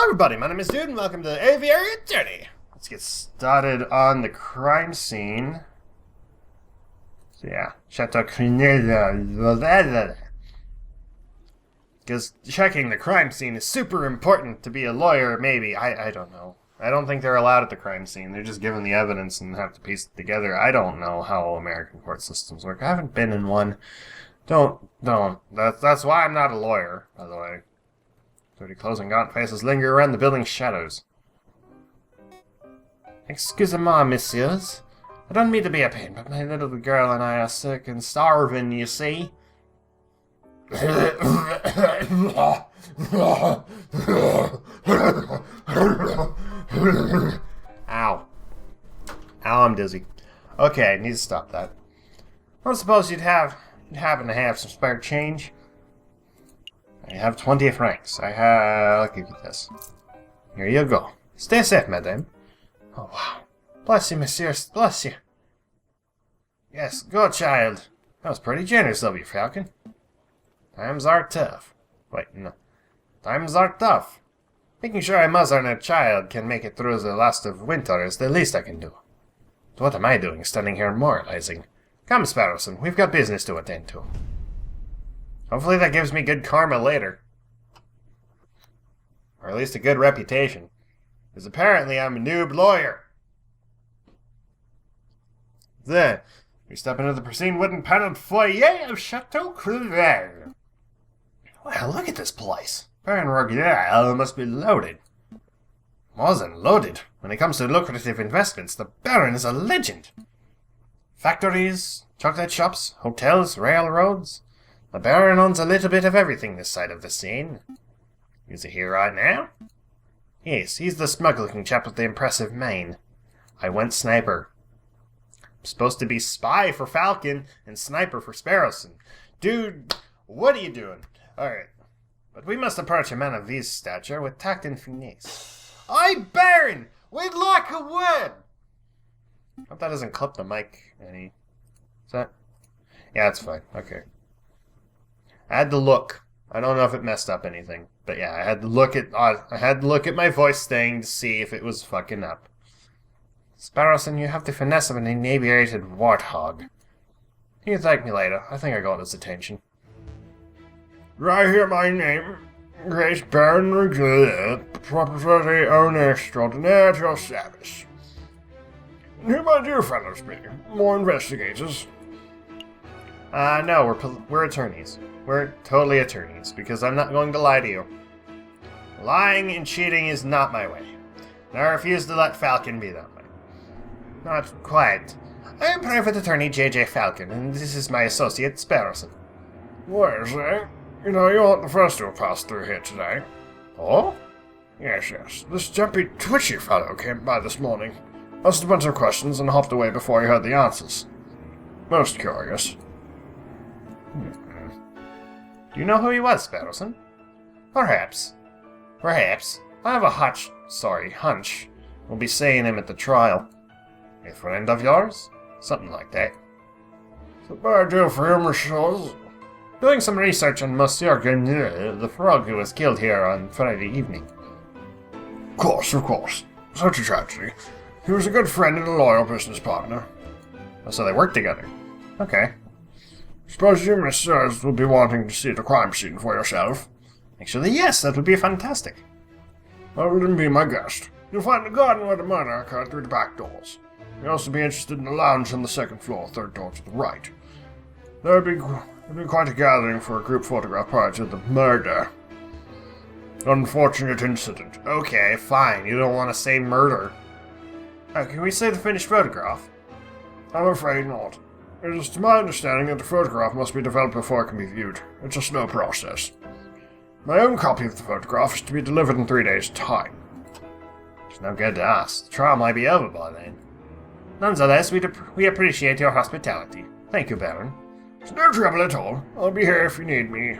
Hello everybody, my name is Dude and welcome to Aviary Attorney. Let's get started on the crime scene. So yeah, Chateau Crunel. Because checking the crime scene is super important to be a lawyer, maybe. I don't know. I don't think they're allowed at the crime scene. They're just given the evidence and have to piece it together. I don't know how American court systems work. I haven't been in one. Don't. That's why I'm not a lawyer, by the way. Dirty clothes and gaunt faces linger around the building's shadows. Excusez-moi, messieurs. I don't mean to be a pain, but my little girl and I are sick and starving, you see. Ow. Ow, I'm dizzy. Okay, I need to stop that. I don't suppose you'd happen to have some spare change? I have 20 francs. I'll give you this. Here you go. Stay safe, madame. Oh, wow. Bless you, monsieur. Bless you. Yes, go, child. That was pretty generous of you, Falcon. Times are tough. Wait, no. Times are tough. Making sure a mother and a child can make it through the last of winter is the least I can do. So what am I doing, standing here moralizing? Come, Sparrowson, we've got business to attend to. Hopefully that gives me good karma later. Or at least a good reputation. Because apparently I'm a noob lawyer. Then, we step into the pristine wooden paneled foyer of Chateau Crunel. Wow, look at this place. Baron Roguel must be loaded. More than loaded. When it comes to lucrative investments, the Baron is a legend. Factories, chocolate shops, hotels, railroads. The Baron owns a little bit of everything this side of the scene. Is he here right now? Yes, he's the smug-looking chap with the impressive mane. I went sniper. I'm supposed to be spy for Falcon and sniper for Sparrowson. Dude, what are you doing? Alright. But we must approach a man of his stature with tact and finesse. Aye, Baron! We'd like a word! Hope that doesn't clip the mic any. Is that? Yeah, that's fine. Okay. I had to look. I don't know if it messed up anything, but yeah, I had to look at my voice thing to see if it was fucking up. Sparrowson, you have the finesse of an inebriated warthog. You can thank me later. I think I got his attention. Right here, my name, Grace Baron Roguel, property owner extraordinaire to your service. Who might you fellows be? More investigators? No, we're attorneys. We're totally attorneys, because I'm not going to lie to you. Lying and cheating is not my way. And I refuse to let Falcon be that way. Not quite. I am private attorney J.J. Falcon, and this is my associate, Sparrowson. Where is he? You know, you aren't the first to have passed through here today. Oh? Yes. This jumpy, twitchy fellow came by this morning. Asked a bunch of questions and hopped away before he heard the answers. Most curious. Do you know who he was, Sparrowson? Perhaps. I have a hunch we'll be seeing him at the trial. A friend of yours? Something like that. So what do I do for him, Messieurs? Doing some research on Monsieur Gueneux, the frog who was killed here on Friday evening. Of course. Such a tragedy. He was a good friend and a loyal business partner. Oh, so they work together. Okay. Suppose you, messieurs, will be wanting to see the crime scene for yourself. Actually, yes, that would be fantastic. Well, then be my guest. You'll find the garden where the murder occurred through the back doors. You'll also be interested in the lounge on the second floor, third door to the right. There'll be quite a gathering for a group photograph prior to the murder. Unfortunate incident. Okay, fine. You don't want to say murder. Can we say the finished photograph? I'm afraid not. It is to my understanding that the photograph must be developed before it can be viewed. It's a slow process. My own copy of the photograph is to be delivered in 3 days' time. It's no good to us. The trial might be over by then. Nonetheless, we appreciate your hospitality. Thank you, Baron. It's no trouble at all. I'll be here if you need me.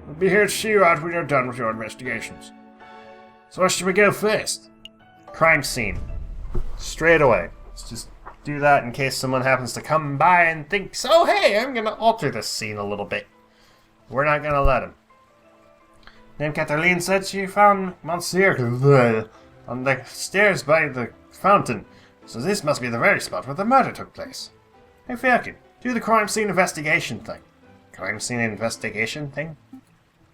I'll be here to see you out when you're done with your investigations. So where should we go first? Crime scene. Straight away. Let's just do that in case someone happens to come by and thinks, oh hey, I'm gonna alter this scene a little bit. We're not gonna let him. Dame Kathleen said she found Monsieur on the stairs by the fountain, so this must be the very spot where the murder took place. Hey Falcon, do the crime scene investigation thing. Crime scene investigation thing?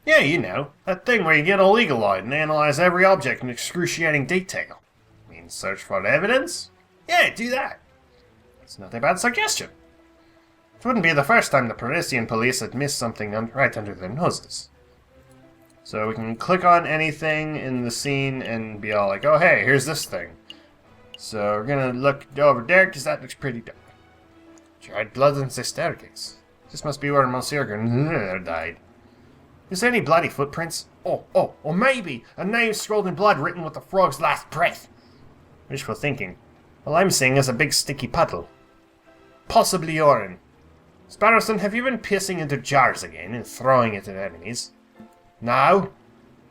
Yeah, you know, that thing where you get all eagle-eyed and analyze every object in excruciating detail. Mean search for evidence? Yeah, do that. It's not a bad suggestion. It wouldn't be the first time the Parisian police had missed something right under their noses. So we can click on anything in the scene and be all like, oh hey, here's this thing. So we're gonna look over there because that looks pretty dark. Dried blood on the staircase. This must be where Monsieur died. Is there any bloody footprints? Or maybe a name scrawled in blood written with the frog's last breath. Wishful thinking. All I'm seeing is a big sticky puddle. Possibly urine. Sparrowson, have you been pissing into jars again and throwing it at enemies? No?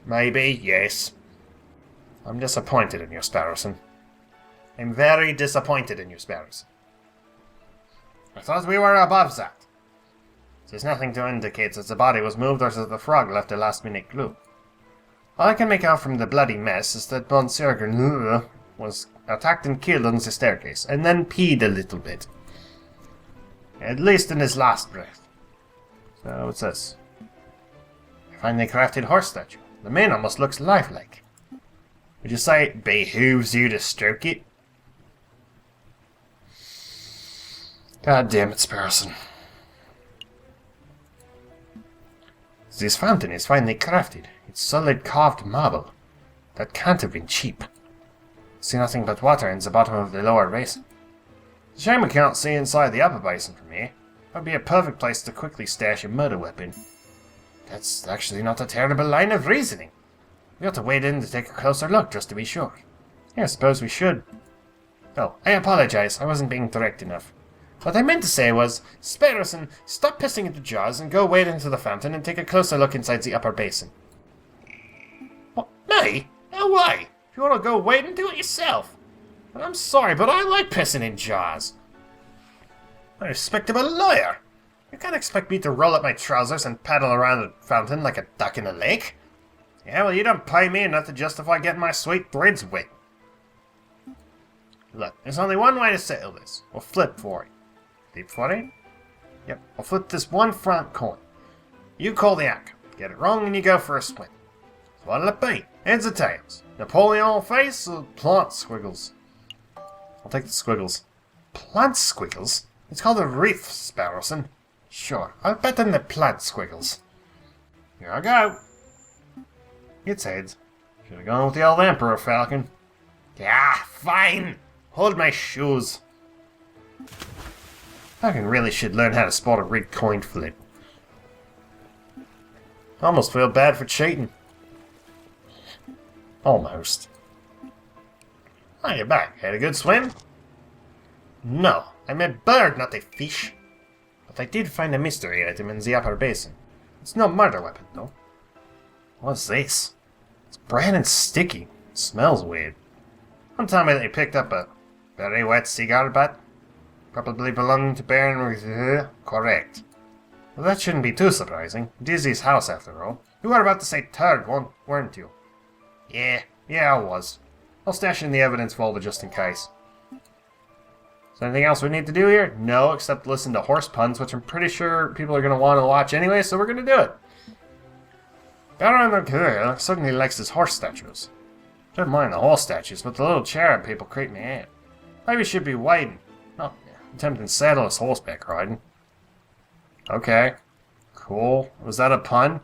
Maybe, yes. I'm disappointed in you, Sparrowson. I'm very disappointed in you, Sparrowson. I thought we were above that. There's nothing to indicate that the body was moved or that the frog left a last-minute clue. All I can make out from the bloody mess is that Monsieur was attacked and killed on the staircase, and then peed a little bit. At least in his last breath. So what's this? A finely crafted horse statue. The mane almost looks lifelike. Would you say it behooves you to stroke it? God damn it, Sparrowson. This fountain is finely crafted. It's solid carved marble. That can't have been cheap. See nothing but water in the bottom of the lower basin. Shame we can't see inside the upper basin from here. That would be a perfect place to quickly stash a murder weapon. That's actually not a terrible line of reasoning. We ought to wait in to take a closer look, just to be sure. Yeah, I suppose we should. Oh, I apologize. I wasn't being direct enough. What I meant to say was, Sparrowson, stop pissing into jars and go wade into the fountain and take a closer look inside the upper basin. What? Me? No way! If you want to go wade and do it yourself. But I'm sorry, but I like pissing in jars. A respectable lawyer. You can't expect me to roll up my trousers and paddle around the fountain like a duck in a lake. Yeah, well, you don't pay me enough to justify getting my sweet threads wet. Look, there's only one way to settle this. We'll flip for it. Flip for it? Yep, I'll flip this one front coin. You call the outcome. Get it wrong and you go for a swim. So what'll it be? Heads or tails? Napoleon face or plant squiggles? I'll take the squiggles. Plant squiggles? It's called a reef, Sparrowson. Sure, I'll bet on the plant squiggles. Here I go. It's heads. Should have gone with the old Emperor Falcon. Yeah, fine. Hold my shoes. Falcon really should learn how to spot a rigged coin flip. Almost feel bad for cheating. Almost. Oh, you're back. Had a good swim? No, I'm a bird, not a fish. But I did find a mystery item in the upper basin. It's no murder weapon, though. What's this? It's brown and sticky. It smells weird. Don't tell me that you picked up a very wet cigar butt? Probably belonging to Baron... correct. Well, that shouldn't be too surprising. Dizzy's house, after all. You were about to say turd, weren't you? Yeah, I was. I'll stash in the evidence folder just in case. Is there anything else we need to do here? No, except listen to horse puns, which I'm pretty sure people are going to want to watch anyway, so we're going to do it. Baron certainly likes his horse statues. Don't mind the horse statues, but the little cherub people creep me out. Maybe should be waiting. Oh, attempting saddleless horseback riding. Okay. Cool. Was that a pun?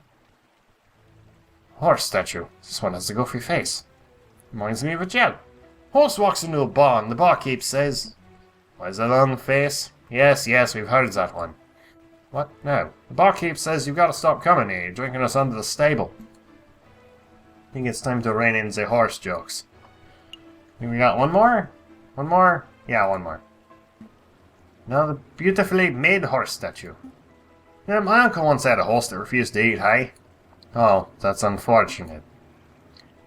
Horse statue. This one has a goofy face. Reminds me of a joke. Horse walks into a barn. The barkeep says, "Why is that long face?" Yes, we've heard that one. What? No. The barkeep says you've got to stop coming here. You're drinking us under the stable. I think it's time to rein in the horse jokes. Think we got one more? One more? Yeah, one more. Now the beautifully made horse statue. Yeah, my uncle once had a horse that refused to eat hay. Oh, that's unfortunate.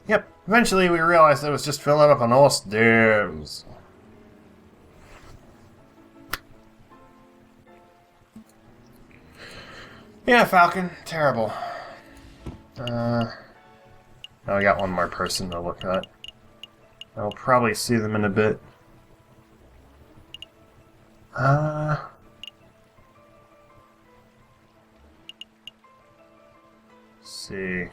Yep, eventually we realized it was just filling up on horse dams. Yeah, Falcon, terrible. Oh, I got one more person to look at. I'll probably see them in a bit. Let's see.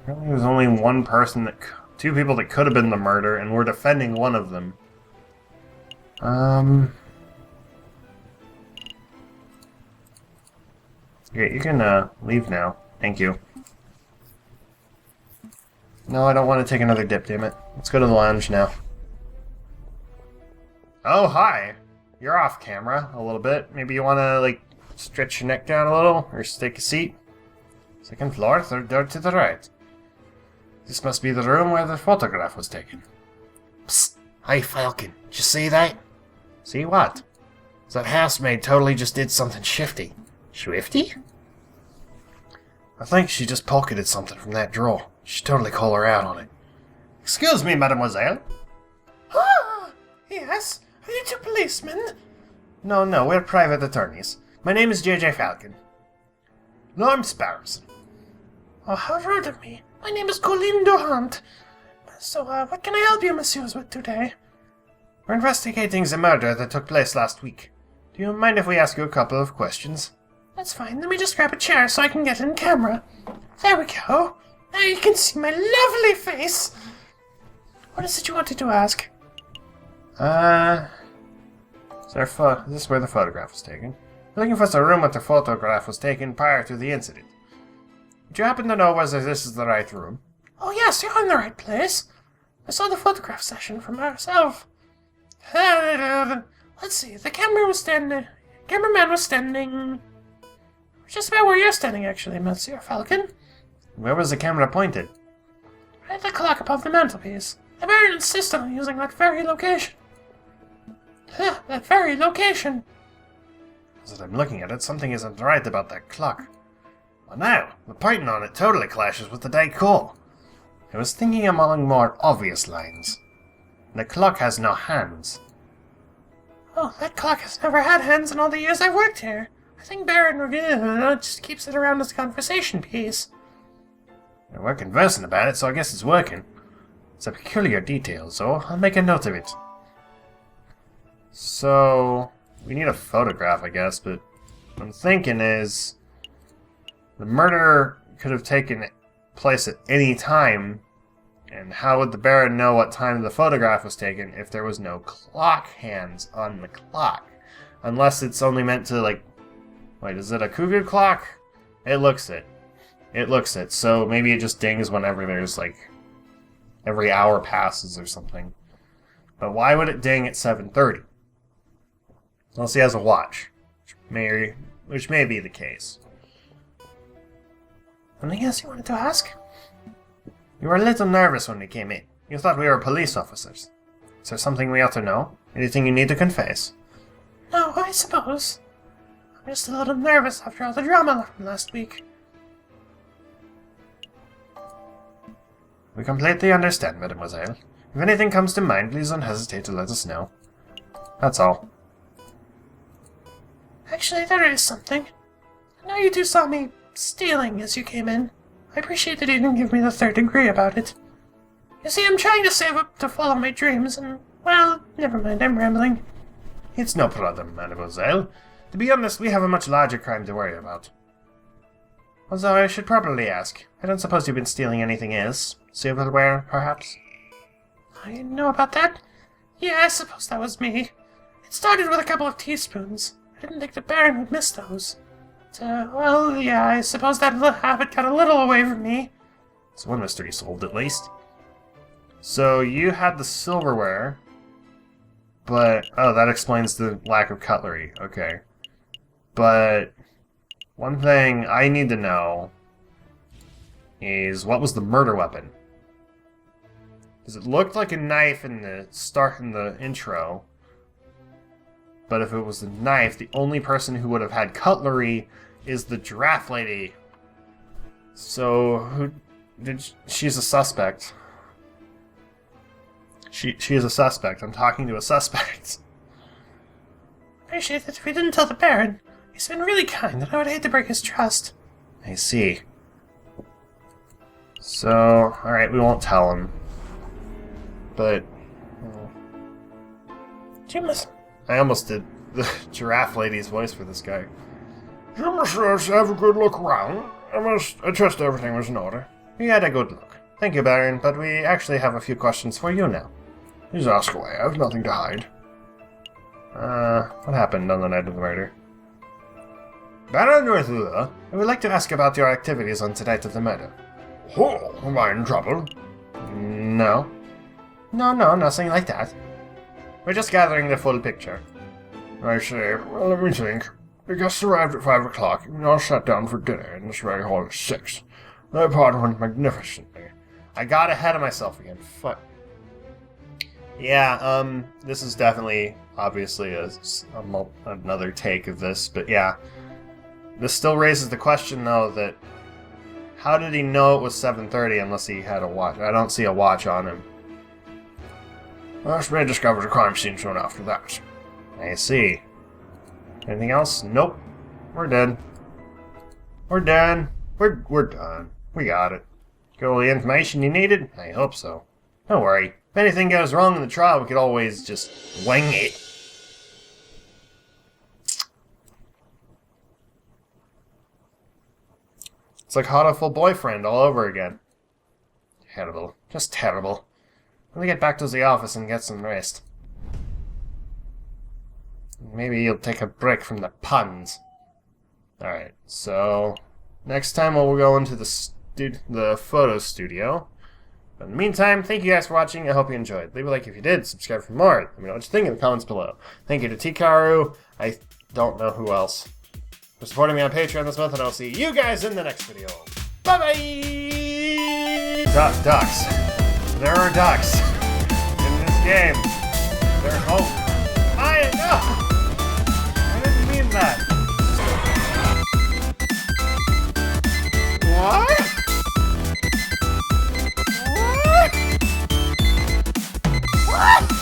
Apparently there's only one person that... Two people that could have been the murder, and we're defending one of them. Yeah, you can, leave now. Thank you. No, I don't want to take another dip, damn it. Let's go to the lounge now. Oh, hi! You're off camera a little bit. Maybe you want to, like, stretch your neck down a little, or take a seat? Second floor, third door to the right. This must be the room where the photograph was taken. Psst! Hey, Falcon, did you see that? See what? That housemaid totally just did something shifty. Swifty? I think she just pocketed something from that drawer. Should totally call her out on it. Excuse me, mademoiselle. Ah, yes. Are you two policemen? No, we're private attorneys. My name is J.J. Falcon. No, I'm Sparrows. Oh, how rude of me. My name is Colleen Durant. So, what can I help you, messieurs, with today? We're investigating the murder that took place last week. Do you mind if we ask you a couple of questions? That's fine. Let me just grab a chair so I can get in camera. There we go. Now you can see my lovely face. What is it you wanted to ask? Is this where the photograph was taken? We're looking for the room where the photograph was taken prior to the incident. Would you happen to know whether this is the right room? Oh yes, you're in the right place. I saw the photograph session from ourselves. Let's see, the cameraman was standing just about where you're standing, actually, Monsieur Falcon. Where was the camera pointed? Right at the clock above the mantelpiece. I better insist on using that very location. That very location. As I'm looking at it, something isn't right about that clock. Well now, the painting on it totally clashes with the decor. I was thinking along more obvious lines. The clock has no hands. Oh, that clock has never had hands in all the years I've worked here. I think Baron just keeps it around as a conversation piece. We're conversing about it, so I guess it's working. It's a peculiar detail, so I'll make a note of it. So, we need a photograph, I guess, but what I'm thinking is the murder could have taken place at any time, and how would the Baron know what time the photograph was taken if there was no clock hands on the clock? Unless it's only meant to, like, wait, is it a cuckoo clock? It looks it. It looks it, so maybe it just dings whenever there's, like, every hour passes or something. But why would it ding at 7:30? Unless he has a watch, which may be the case. Something else you wanted to ask? You were a little nervous when we came in. You thought we were police officers. Is there something we ought to know? Anything you need to confess? No, I suppose. I'm just a little nervous after all the drama from last week. We completely understand, mademoiselle. If anything comes to mind, please don't hesitate to let us know. That's all. Actually, there is something. I know you two saw me stealing as you came in. I appreciate that you didn't give me the third degree about it. You see, I'm trying to save up to follow my dreams, and, well, never mind, I'm rambling. It's no problem, mademoiselle. To be honest, we have a much larger crime to worry about. Although I should probably ask, I don't suppose you've been stealing anything else? Silverware, perhaps? I didn't know about that. Yeah, I suppose that was me. It started with a couple of teaspoons. I didn't think the Baron would miss those. Well, yeah, I suppose that habit got a little away from me. It's one mystery solved, at least. So, you had the silverware, but... oh, that explains the lack of cutlery. Okay. But... one thing I need to know is, what was the murder weapon? Because it looked like a knife in the intro, but if it was a knife, the only person who would have had cutlery is the giraffe lady. So, she's a suspect. She is a suspect. I'm talking to a suspect. Appreciate that if we didn't tell the Baron. He's been really kind, and I would hate to break his trust. I see. So, alright, we won't tell him. But... I almost did the giraffe lady's voice for this guy. You must have a good look around. I trust everything was in order. We had a good look. Thank you, Baron, but we actually have a few questions for you now. Please ask away. I have nothing to hide. What happened on the night of the murder? Baron Northula, I would like to ask about your activities on tonight of the murder. Oh, am I in trouble? No. No, nothing like that. We're just gathering the full picture. I see. Well, let me think. The guests arrived at 5 o'clock, and we all sat down for dinner in this very hall at 6. That part went magnificently. I got ahead of myself again. Fuck. Yeah, this is definitely, obviously, another take of this, but yeah. This still raises the question, though, that how did he know it was 7:30 unless he had a watch? I don't see a watch on him. Last man discovered a crime scene soon after that. I see. Anything else? Nope. We're done. We're done. We're done. We got it. Got all the information you needed? I hope so. Don't worry. If anything goes wrong in the trial, we could always just wing it. It's like Hotful Boyfriend all over again. Terrible. Just terrible. Let me get back to the office and get some rest. Maybe you'll take a break from the puns. Alright, so... next time we'll go into the photo studio. But in the meantime, thank you guys for watching. I hope you enjoyed. Leave a like if you did. Subscribe for more. Let me know what you think in the comments below. Thank you to Tikaru. I don't know who else. For supporting me on Patreon this month, and I'll see you guys in the next video. Bye-bye! Ducks. There are ducks in this game.